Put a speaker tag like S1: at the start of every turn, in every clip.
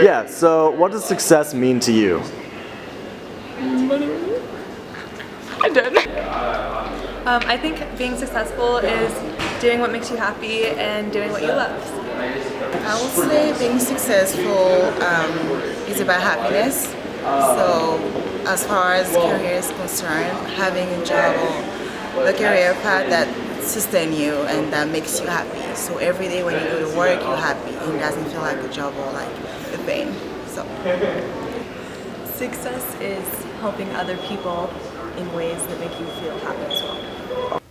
S1: Yeah, so what does success mean to you?
S2: I did.
S3: I think being successful is doing what makes you happy and doing what you love.
S4: I would say being successful is about happiness. So as far as career is concerned, having a job or a career path that sustains you and that makes you happy. So every day when you go to work, you're happy and it doesn't feel like a job or like a pain. So
S5: Success is helping other people in ways that make you feel happy as well.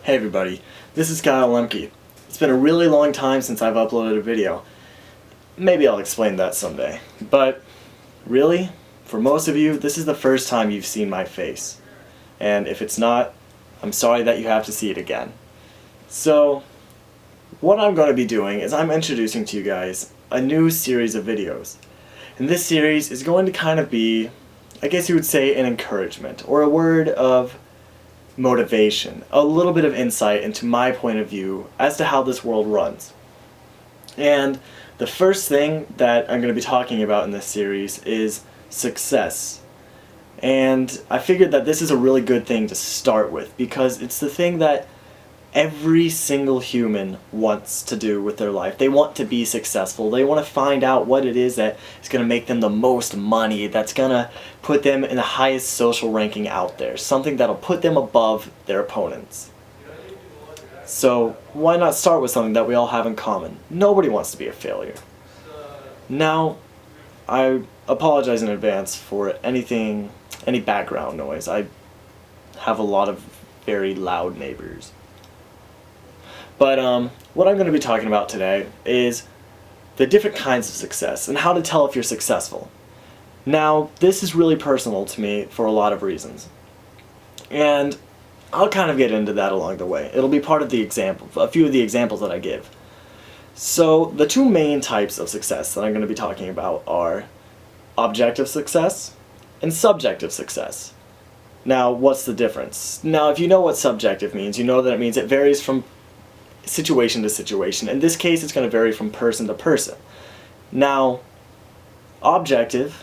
S1: Hey everybody, this is Kyle Lemke. It's been a really long time since I've uploaded a video. Maybe I'll explain that someday. But really, for most of you, this is the first time you've seen my face. And if it's not, I'm sorry that you have to see it again. So, what I'm going to be doing is I'm introducing to you guys a new series of videos. And this series is going to kind of be, I guess you would say, an encouragement, or a word of motivation, a little bit of insight into my point of view as to how this world runs. And the first thing that I'm going to be talking about in this series is success. And I figured that this is a really good thing to start with because it's the thing that every single human wants to do with their life. They want to be successful. They want to find out what it is that is going to make them the most money, that's going to put them in the highest social ranking out there, something that'll put them above their opponents. So why not start with something that we all have in common? Nobody wants to be a failure. Now, I apologize in advance for any background noise. I have a lot of very loud neighbors. But what I'm going to be talking about today is the different kinds of success and how to tell if you're successful. Now, this is really personal to me for a lot of reasons. And I'll kind of get into that along the way. It'll be part of the example, a few of the examples that I give. So, the two main types of success that I'm going to be talking about are objective success and subjective success. Now, what's the difference? Now, if you know what subjective means, you know that it means it varies from situation to situation. In this case, it's going to vary from person to person. Now, objective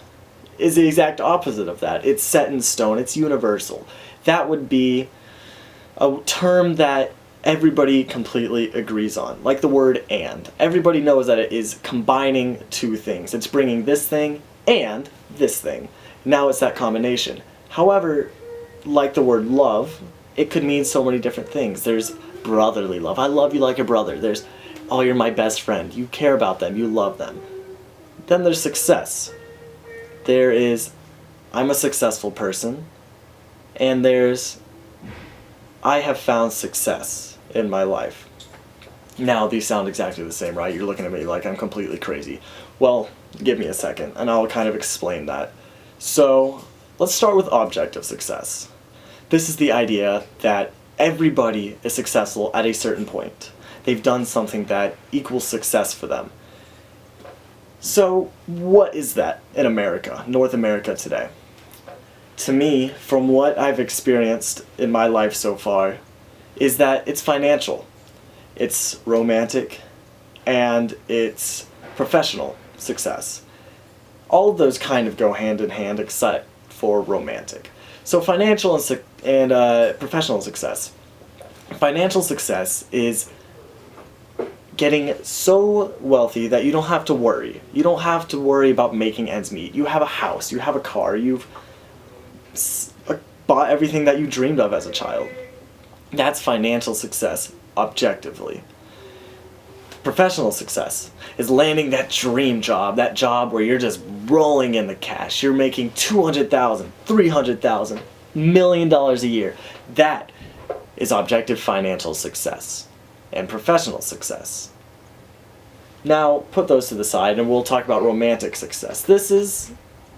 S1: is the exact opposite of that. It's set in stone. It's universal. That would be a term that everybody completely agrees on, like the word and. Everybody knows that it is combining two things. It's bringing this thing and this thing. Now it's that combination. However, like the word love, it could mean so many different things. There's brotherly love. I love you like a brother. There's, oh, you're my best friend. You care about them. You love them. Then there's success. There is, I'm a successful person. And there's, I have found success in my life. Now, these sound exactly the same, right? You're looking at me like I'm completely crazy. Well, give me a second, and I'll kind of explain that. So, let's start with objective success. This is the idea that everybody is successful at a certain point. They've done something that equals success for them. So, what is that in America, North America today? To me, from what I've experienced in my life so far, is that it's financial, it's romantic, and it's professional success. All of those kind of go hand in hand except for romantic. So financial and professional success. Financial success is getting so wealthy that you don't have to worry. You don't have to worry about making ends meet. You have a house, you have a car, you've bought everything that you dreamed of as a child. That's financial success, objectively. Professional success is landing that dream job, that job where you're just rolling in the cash. You're making $200,000, $300,000, $1 million a year. That is objective financial success and professional success. Now, put those to the side and we'll talk about romantic success. This is,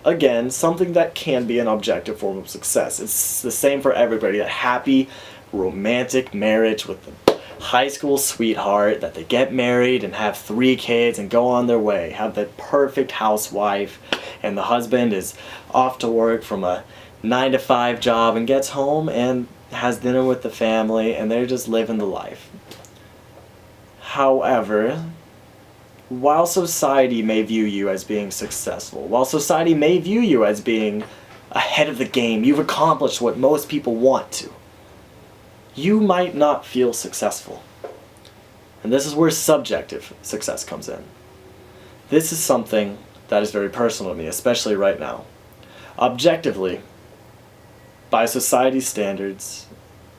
S1: again, something that can be an objective form of success. It's the same for everybody. That happy, romantic marriage with the high school sweetheart, that they get married and have 3 kids and go on their way, have the perfect housewife, and the husband is off to work from a 9-to-5 job and gets home and has dinner with the family and they're just living the life. However, while society may view you as being successful, while society may view you as being ahead of the game, you've accomplished what most people want to, you might not feel successful. And this is where subjective success comes in. This is something that is very personal to me, especially right now. Objectively, by society's standards,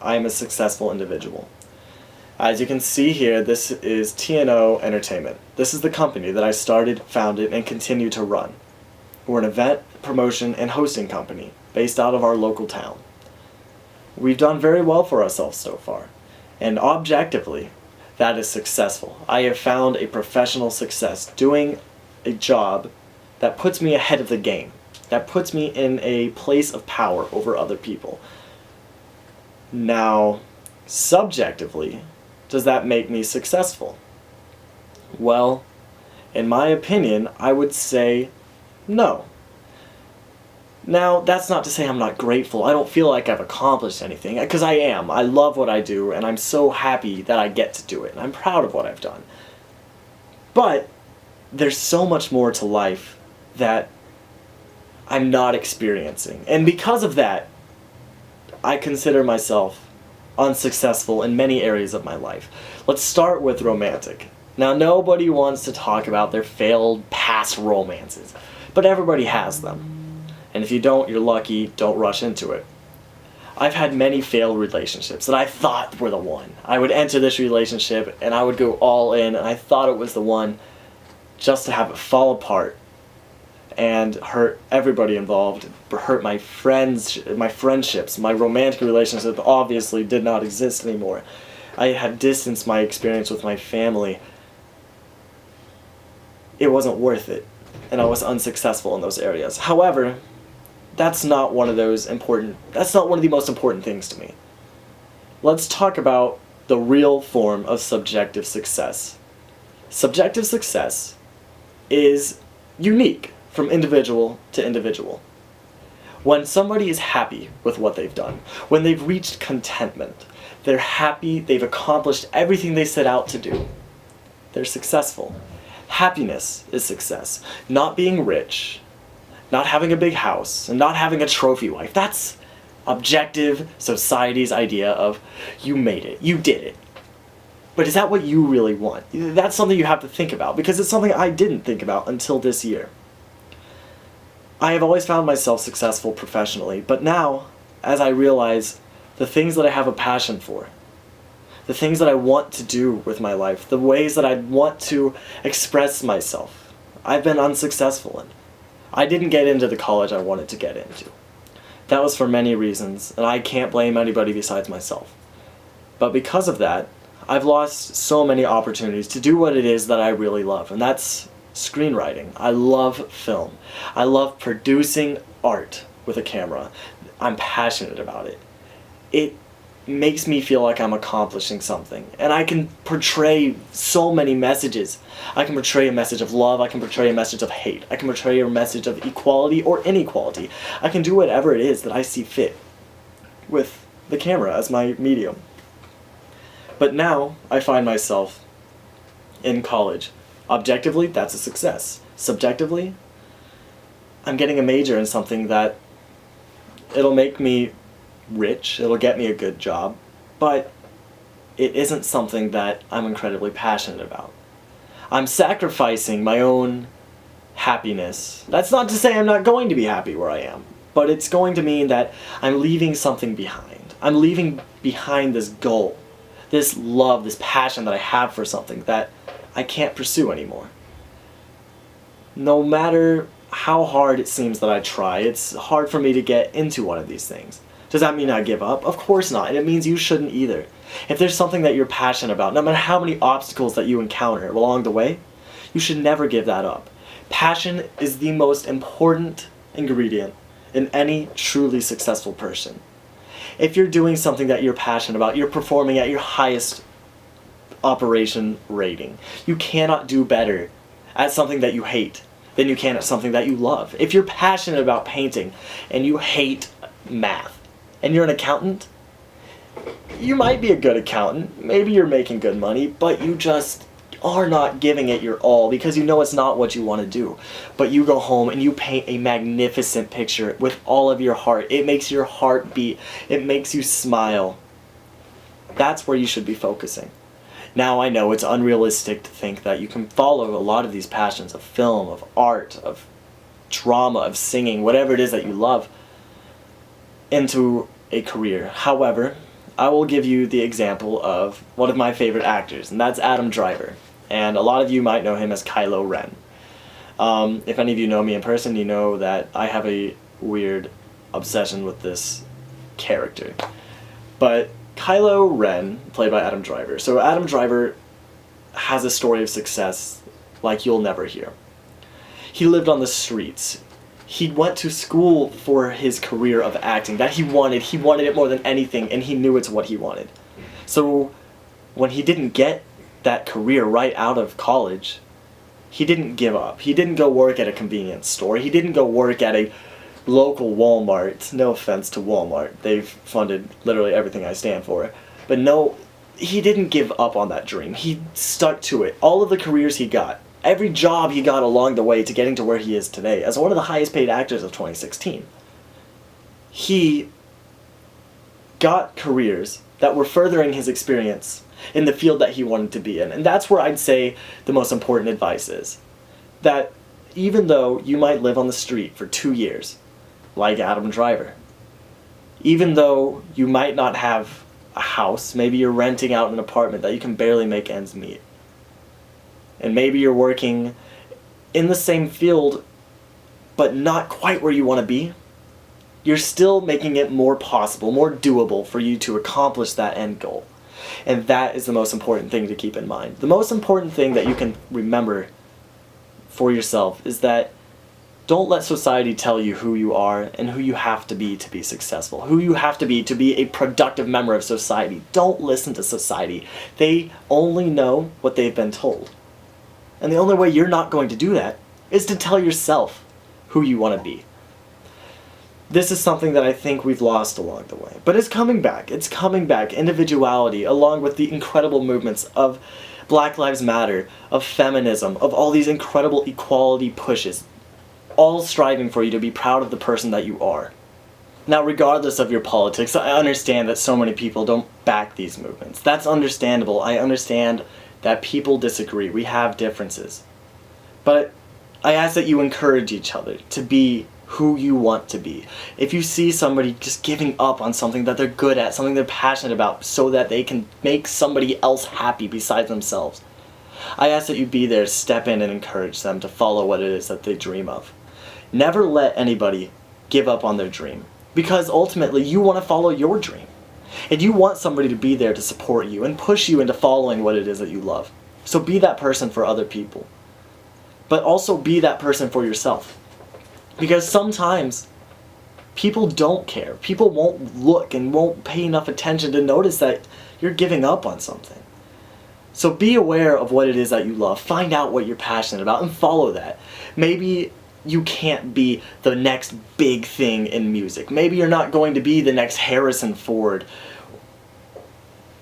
S1: I am a successful individual. As you can see here, this is TNO Entertainment. This is the company that I started, founded, and continue to run. We're an event, promotion, and hosting company based out of our local town. We've done very well for ourselves so far, and objectively, that is successful. I have found a professional success doing a job that puts me ahead of the game, that puts me in a place of power over other people. Now, subjectively, does that make me successful? Well, in my opinion, I would say no. Now, that's not to say I'm not grateful. I don't feel like I've accomplished anything, because I am. I love what I do, and I'm so happy that I get to do it, and I'm proud of what I've done. But there's so much more to life that I'm not experiencing. And because of that, I consider myself unsuccessful in many areas of my life. Let's start with romantic. Now, nobody wants to talk about their failed past romances, but everybody has them. And if you don't, you're lucky. Don't rush into it. I've had many failed relationships that I thought were the one. I would enter this relationship and I would go all in, and I thought it was the one, just to have it fall apart and hurt everybody involved, hurt my friends, my friendships. My romantic relationship obviously did not exist anymore. I had distanced my experience with my family. It wasn't worth it, and I was unsuccessful in those areas. However, that's not one of the most important things to me. Let's talk about the real form of subjective success. Subjective success is unique from individual to individual. When somebody is happy with what they've done, when they've reached contentment, they're happy, they've accomplished everything they set out to do, they're successful. Happiness is success. Not being rich, not having a big house, and not having a trophy wife. That's objective society's idea of you made it, you did it. But is that what you really want? That's something you have to think about, because it's something I didn't think about until this year. I have always found myself successful professionally, but now, as I realize the things that I have a passion for, the things that I want to do with my life, the ways that I want to express myself, I've been unsuccessful in. I didn't get into the college I wanted to get into. That was for many reasons, and I can't blame anybody besides myself. But because of that, I've lost so many opportunities to do what it is that I really love, and that's screenwriting. I love film. I love producing art with a camera. I'm passionate about it. It makes me feel like I'm accomplishing something, and I can portray so many messages. I can portray a message of love, I can portray a message of hate, I can portray a message of equality or inequality. I can do whatever it is that I see fit with the camera as my medium. But now I find myself in college. Objectively, that's a success. Subjectively, I'm getting a major in something that it'll make me rich, it'll get me a good job, but it isn't something that I'm incredibly passionate about. I'm sacrificing my own happiness. That's not to say I'm not going to be happy where I am, but it's going to mean that I'm leaving something behind. I'm leaving behind this goal, this love, this passion that I have for something that I can't pursue anymore. No matter how hard it seems that I try, it's hard for me to get into one of these things. Does that mean I give up? Of course not, and it means you shouldn't either. If there's something that you're passionate about, no matter how many obstacles that you encounter along the way, you should never give that up. Passion is the most important ingredient in any truly successful person. If you're doing something that you're passionate about, you're performing at your highest operation rating. You cannot do better at something that you hate than you can at something that you love. If you're passionate about painting and you hate math, and you're an accountant, you might be a good accountant, maybe you're making good money, but you just are not giving it your all because you know it's not what you want to do. But you go home and you paint a magnificent picture with all of your heart. It makes your heart beat. It makes you smile. That's where you should be focusing. Now I know it's unrealistic to think that you can follow a lot of these passions of film, of art, of drama, of singing, whatever it is that you love, into a career. However, I will give you the example of one of my favorite actors, and that's Adam Driver. And a lot of you might know him as Kylo Ren. If any of you know me in person, you know that I have a weird obsession with this character. But Kylo Ren, played by Adam Driver. So Adam Driver has a story of success like you'll never hear. He lived on the streets. He went to school for his career of acting that he wanted. He wanted it more than anything, and he knew it's what he wanted. So when he didn't get that career right out of college, he didn't give up. He didn't go work at a convenience store. He didn't go work at a local Walmart. No offense to Walmart. They've funded literally everything I stand for. But no, he didn't give up on that dream. He stuck to it. All of the careers he got, every job he got along the way to getting to where he is today, as one of the highest paid actors of 2016, he got careers that were furthering his experience in the field that he wanted to be in. And that's where I'd say the most important advice is. That even though you might live on the street for 2 years, like Adam Driver, even though you might not have a house, maybe you're renting out an apartment that you can barely make ends meet, and maybe you're working in the same field but not quite where you want to be, you're still making it more possible, more doable for you to accomplish that end goal. And that is the most important thing to keep in mind. The most important thing that you can remember for yourself is that don't let society tell you who you are and who you have to be successful, who you have to be a productive member of society. Don't listen to society. They only know what they've been told. And the only way you're not going to do that is to tell yourself who you want to be. This is something that I think we've lost along the way. But it's coming back. It's coming back. Individuality, along with the incredible movements of Black Lives Matter, of feminism, of all these incredible equality pushes, all striving for you to be proud of the person that you are. Now, regardless of your politics, I understand that so many people don't back these movements. That's understandable. I understand that people disagree. We have differences. But I ask that you encourage each other to be who you want to be. If you see somebody just giving up on something that they're good at, something they're passionate about, so that they can make somebody else happy besides themselves, I ask that you be there, step in and encourage them to follow what it is that they dream of. Never let anybody give up on their dream, because ultimately you want to follow your dream. And you want somebody to be there to support you and push you into following what it is that you love. So be that person for other people. But also be that person for yourself. Because sometimes people don't care. People won't look and won't pay enough attention to notice that you're giving up on something. So be aware of what it is that you love. Find out what you're passionate about and follow that. Maybe you can't be the next big thing in music. Maybe you're not going to be the next Harrison Ford.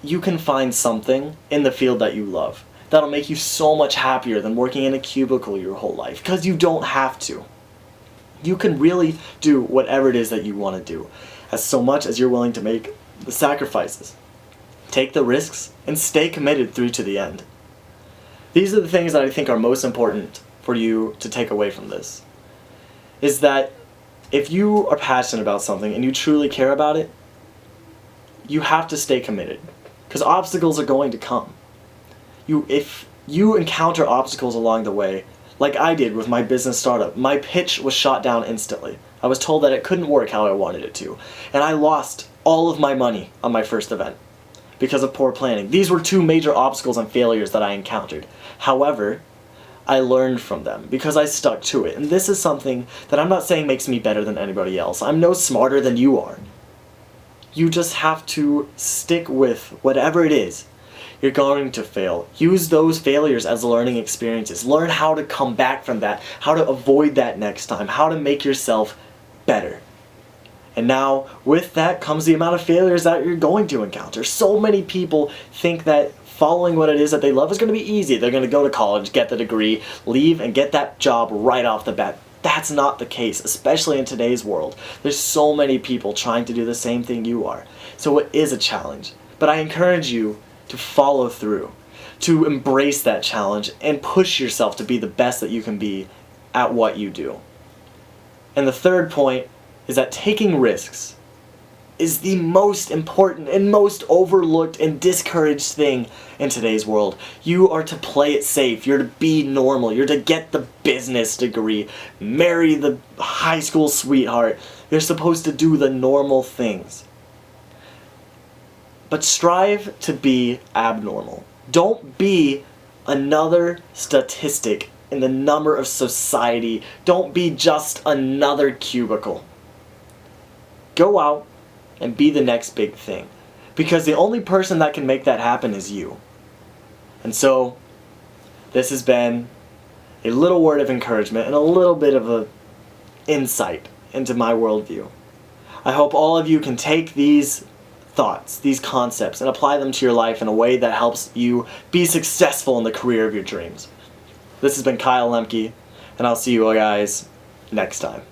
S1: You can find something in the field that you love that'll make you so much happier than working in a cubicle your whole life, because you don't have to. You can really do whatever it is that you want to do, as so much as you're willing to make the sacrifices. Take the risks and stay committed through to the end. These are the things that I think are most important for you to take away from this. Is that if you are passionate about something and you truly care about it, you have to stay committed. Because obstacles are going to come. If you encounter obstacles along the way, like I did with my business startup, my pitch was shot down instantly. I was told that it couldn't work how I wanted it to. And I lost all of my money on my first event because of poor planning. These were 2 major obstacles and failures that I encountered. However, I learned from them because I stuck to it. And this is something that I'm not saying makes me better than anybody else. I'm no smarter than you are. You just have to stick with whatever it is. You're going to fail. Use those failures as learning experiences. Learn how to come back from that, how to avoid that next time, how to make yourself better. And now, with that comes the amount of failures that you're going to encounter. So many people think that following what it is that they love is going to be easy. They're going to go to college, get the degree, leave, and get that job right off the bat. That's not the case, especially in today's world. There's so many people trying to do the same thing you are. So it is a challenge. But I encourage you to follow through, to embrace that challenge, and push yourself to be the best that you can be at what you do. And the third point is that taking risks is the most important and most overlooked and discouraged thing in today's world. You are to play it safe. You're to be normal. You're to get the business degree, marry the high school sweetheart. You're supposed to do the normal things. But strive to be abnormal. Don't be another statistic in the number of society. Don't be just another cubicle. Go out and be the next big thing. Because the only person that can make that happen is you. And so, this has been a little word of encouragement and a little bit of an insight into my worldview. I hope all of you can take these thoughts, these concepts, and apply them to your life in a way that helps you be successful in the career of your dreams. This has been Kyle Lemke, and I'll see you guys next time.